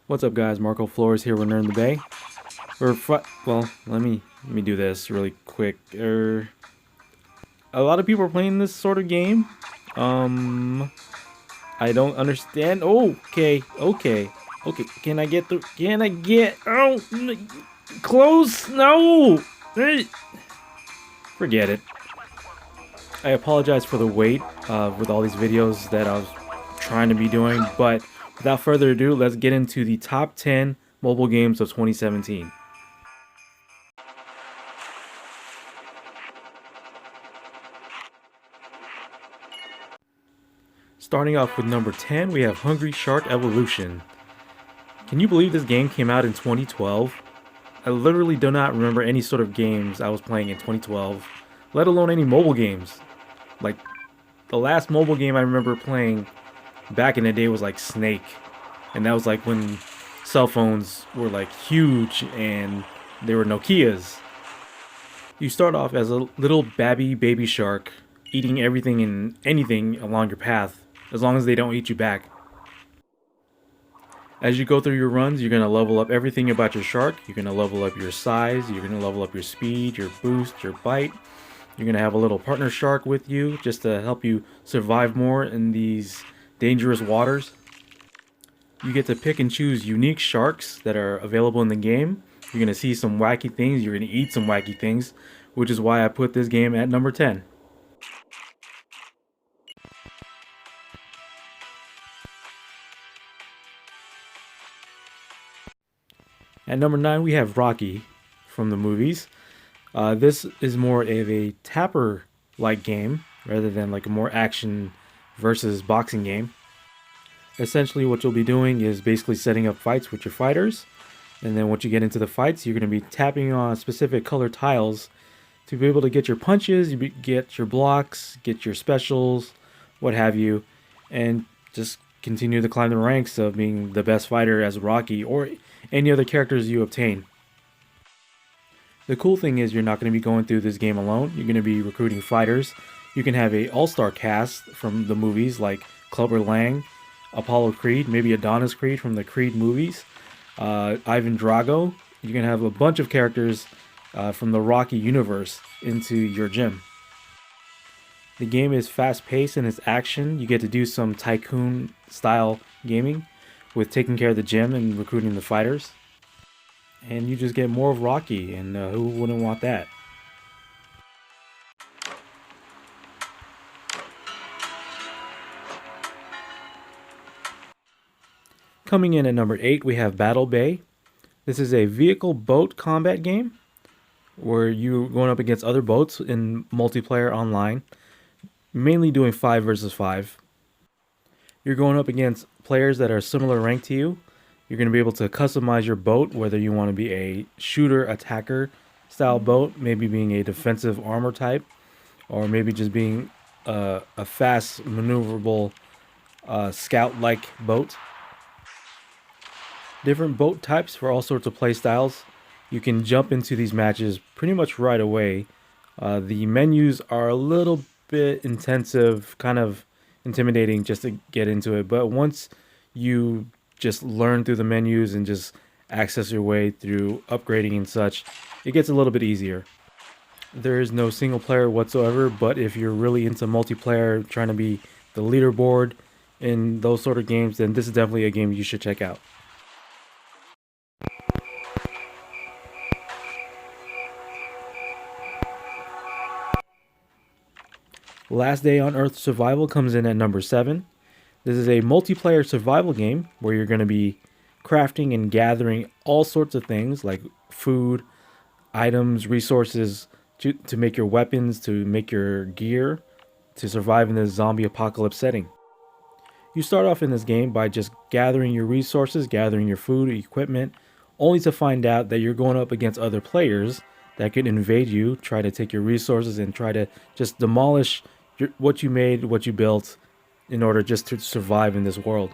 What's up, guys? Marco Flores here with Nerd in the Bay. Well, let me do this really quick. A lot of people are playing this sort of game. Um, I don't understand. Oh, okay. Can I get through? Can I get? Oh, close? No. Forget it. I apologize for the wait with all these videos that I was trying to be doing, but without further ado, let's get into the top 10 mobile games of 2017. Starting off with number 10, we have Hungry Shark Evolution. Can you believe this game came out in 2012? I literally do not remember any sort of games I was playing in 2012, let alone any mobile games. Like, the last mobile game I remember playing back in the day was like Snake, and that was like when cell phones were like huge and they were Nokias. You start off as a little babby baby shark, eating everything and anything along your path, as long as they don't eat you back. As you go through your runs, you're going to level up everything about your shark. You're going to level up your size, you're going to level up your speed, your boost, your bite. You're going to have a little partner shark with you just to help you survive more in these dangerous waters. You get to pick and choose unique sharks that are available in the game. You're going to see some wacky things, you're going to eat some wacky things, which is why I put this game at number 10. At number 9, we have Rocky from the movies. This is more of a tapper-like game rather than like a more action versus boxing game. Essentially, what you'll be doing is basically setting up fights with your fighters, and then once you get into the fights, you're going to be tapping on specific color tiles to be able to get your punches, get your blocks, get your specials, what have you, and just continue to climb the ranks of being the best fighter as Rocky or any other characters you obtain. The cool thing is you're not going to be going through this game alone. You're going to be recruiting fighters. You can have a all-star cast from the movies like Clubber Lang, Apollo Creed, maybe Adonis Creed from the Creed movies, Ivan Drago. You can have a bunch of characters from the Rocky universe into your gym. The game is fast-paced in its action. You get to do some tycoon-style gaming with taking care of the gym and recruiting the fighters. And you just get more of Rocky, and who wouldn't want that? Coming in at number 8, we have Battle Bay. This is a vehicle boat combat game where you're going up against other boats in multiplayer online, mainly doing 5 versus 5. You're going up against players that are similar rank to you. You're going to be able to customize your boat, whether you want to be a shooter, attacker style boat, maybe being a defensive armor type, or maybe just being a fast, maneuverable scout-like boat. Different boat types for all sorts of play styles. You can jump into these matches pretty much right away. The menus are a little bit intensive, kind of intimidating just to get into it, but once you just learn through the menus and just access your way through upgrading and such, it gets a little bit easier. There is no single player whatsoever, but if you're really into multiplayer, trying to be the leaderboard in those sort of games, then this is definitely a game you should check out. Last Day on Earth Survival comes in at number 7. This is a multiplayer survival game where you're going to be crafting and gathering all sorts of things like food, items, resources to make your weapons, to make your gear, to survive in this zombie apocalypse setting. You start off in this game by just gathering your resources, gathering your food, equipment, only to find out that you're going up against other players that could invade you, try to take your resources, and try to just demolish what you made, what you built, in order just to survive in this world.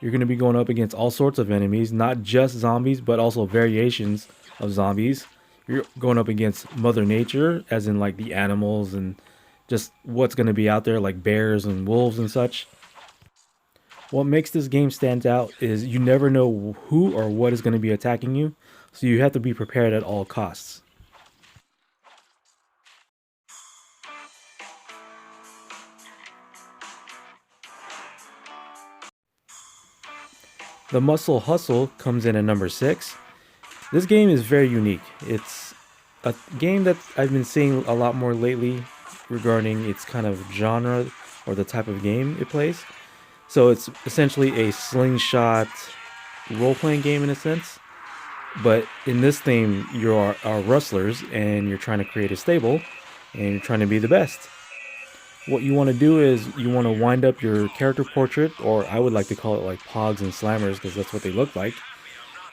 You're going to be going up against all sorts of enemies, not just zombies, but also variations of zombies. You're going up against Mother Nature, as in like the animals and just what's going to be out there, like bears and wolves and such. What makes this game stand out is you never know who or what is going to be attacking you, so you have to be prepared at all costs. The Muscle Hustle comes in at number 6. This game is very unique. It's a game that I've been seeing a lot more lately regarding its kind of genre or the type of game it plays. So it's essentially a slingshot role playing game in a sense. But in this theme, you are rustlers and you're trying to create a stable and you're trying to be the best. What you want to do is you want to wind up your character portrait, or I would like to call it like pogs and slammers because that's what they look like.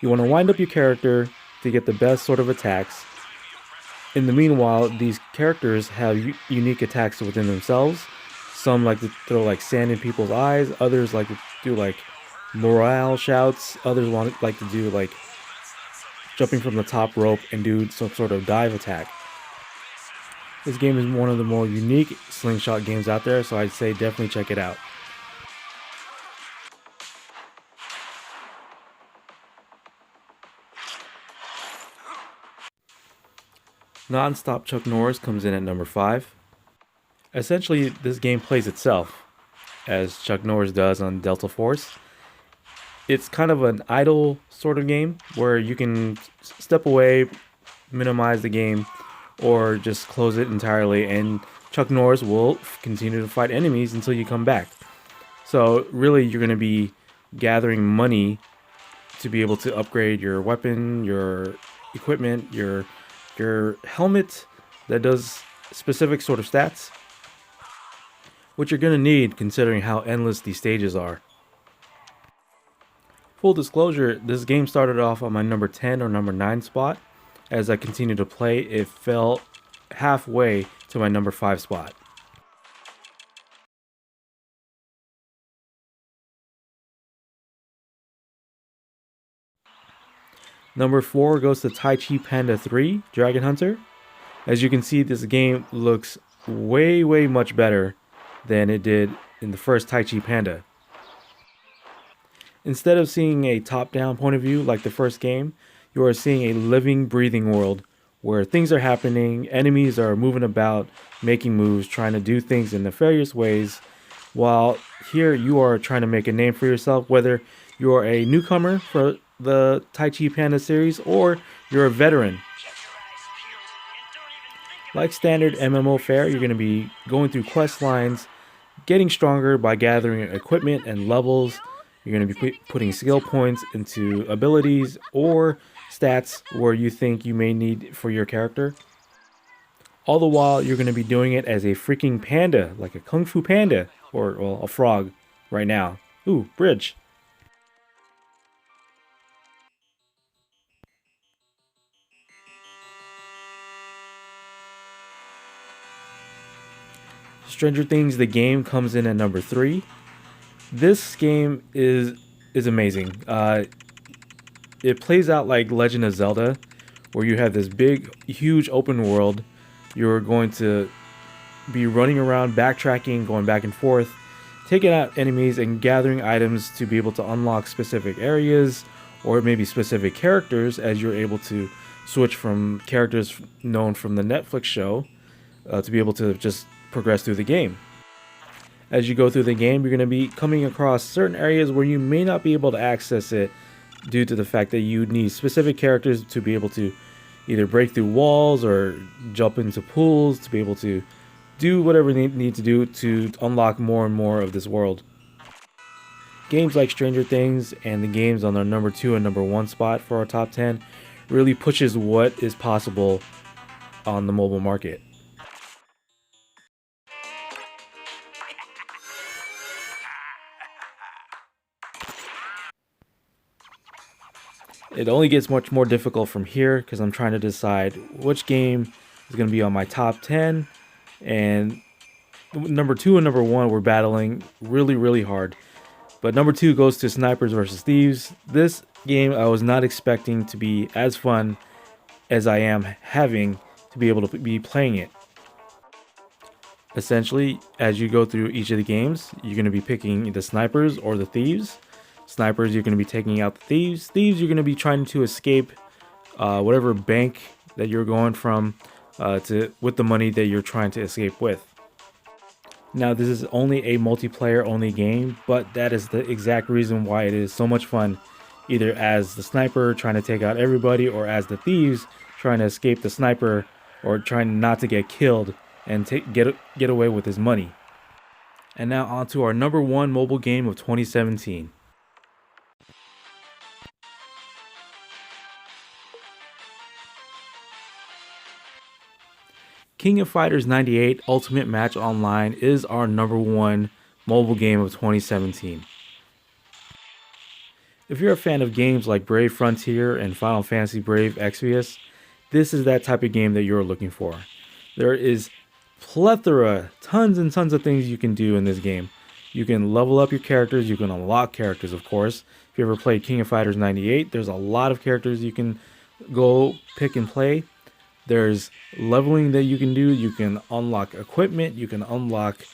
You want to wind up your character to get the best sort of attacks. In the meanwhile, these characters have unique attacks within themselves. Some like to throw like sand in people's eyes. Others like to do like morale shouts. Others like to do like jumping from the top rope and do some sort of dive attack. This game is one of the more unique slingshot games out there, so I'd say definitely check it out. Non-stop Chuck Norris comes in at number 5. Essentially, this game plays itself, as Chuck Norris does on Delta Force. It's kind of an idle sort of game where you can step away, minimize the game, or just close it entirely, and Chuck Norris will continue to fight enemies until you come back. So really, you're going to be gathering money to be able to upgrade your weapon, your equipment, your helmet that does specific sort of stats, which you're going to need considering how endless these stages are. Full disclosure, this game started off on my number 10 or number 9 spot. As I continued to play, it fell halfway to my number 5 spot. Number 4 goes to Tai Chi Panda 3, Dragon Hunter. As you can see, this game looks way much better than it did in the first Tai Chi Panda. Instead of seeing a top-down point of view like the first game, you are seeing a living, breathing world where things are happening, enemies are moving about, making moves, trying to do things in nefarious ways, while here you are trying to make a name for yourself, whether you're a newcomer for the Tai Chi Panda series or you're a veteran. Like standard MMO fare, you're going to be going through quest lines, getting stronger by gathering equipment and levels. You're going to be putting skill points into abilities or stats where you think you may need for your character. All the while, you're going to be doing it as a freaking panda, like a kung fu panda, or well, a frog right now. Ooh, bridge. Stranger Things, the game, comes in at number 3. This game is amazing. It plays out like Legend of Zelda, where you have this big, huge open world. You're going to be running around, backtracking, going back and forth, taking out enemies and gathering items to be able to unlock specific areas or maybe specific characters, as you're able to switch from characters known from the Netflix show to be able to just progress through the game. As you go through the game, you're going to be coming across certain areas where you may not be able to access it due to the fact that you need specific characters to be able to either break through walls or jump into pools to be able to do whatever they need to do to unlock more and more of this world. Games like Stranger Things and the games on our number 2 and number 1 spot for our top 10 really pushes what is possible on the mobile market. It only gets much more difficult from here because I'm trying to decide which game is going to be on my top 10. And number 2 and number 1 were battling really hard. But number 2 goes to Snipers vs. Thieves. This game I was not expecting to be as fun as I am having to be able to be playing it. Essentially, as you go through each of the games, you're going to be picking the snipers or the thieves. Snipers, you're going to be taking out the thieves. Thieves, you're going to be trying to escape whatever bank that you're going from to with the money that you're trying to escape with. Now, this is only a multiplayer only game, but that is the exact reason why it is so much fun, either as the sniper trying to take out everybody, or as the thieves trying to escape the sniper, or trying not to get killed and get away with his money. And now on to our number one mobile game of 2017. King of Fighters 98 Ultimate Match Online is our number one mobile game of 2017. If you're a fan of games like Brave Frontier and Final Fantasy Brave Exvius, this is that type of game that you're looking for. There is tons and tons of things you can do in this game. You can level up your characters, you can unlock characters, of course. If you ever played King of Fighters 98, there's a lot of characters you can go pick and play. There's leveling that you can do. You can unlock equipment. You can unlock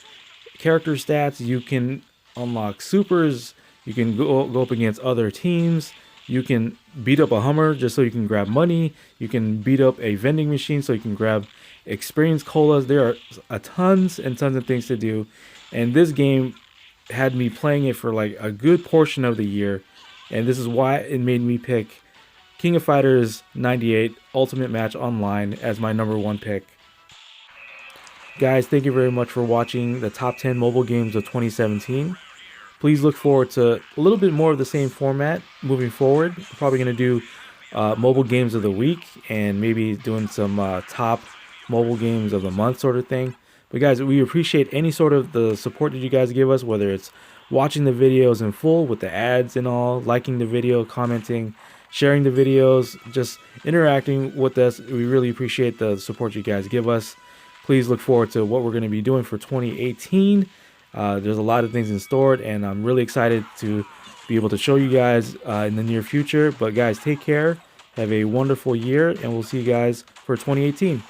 character stats. You can unlock supers. You can go up against other teams. You can beat up a Hummer just so you can grab money. You can beat up a vending machine so you can grab experience colas. There are tons and tons of things to do. And this game had me playing it for like a good portion of the year. And this is why it made me pick King of Fighters 98 Ultimate Match Online as my number one pick. Guys, thank you very much for watching the top 10 mobile games of 2017. Please look forward to a little bit more of the same format moving forward. We're probably going to do mobile games of the week and maybe doing some top mobile games of the month sort of thing. But guys, we appreciate any sort of the support that you guys give us, whether it's watching the videos in full with the ads and all, liking the video, commenting, sharing the videos, just interacting with us. We really appreciate the support you guys give us. Please look forward to what we're going to be doing for 2018. There's a lot of things in store, and I'm really excited to be able to show you guys in the near future. But guys, take care. Have a wonderful year, and we'll see you guys for 2018.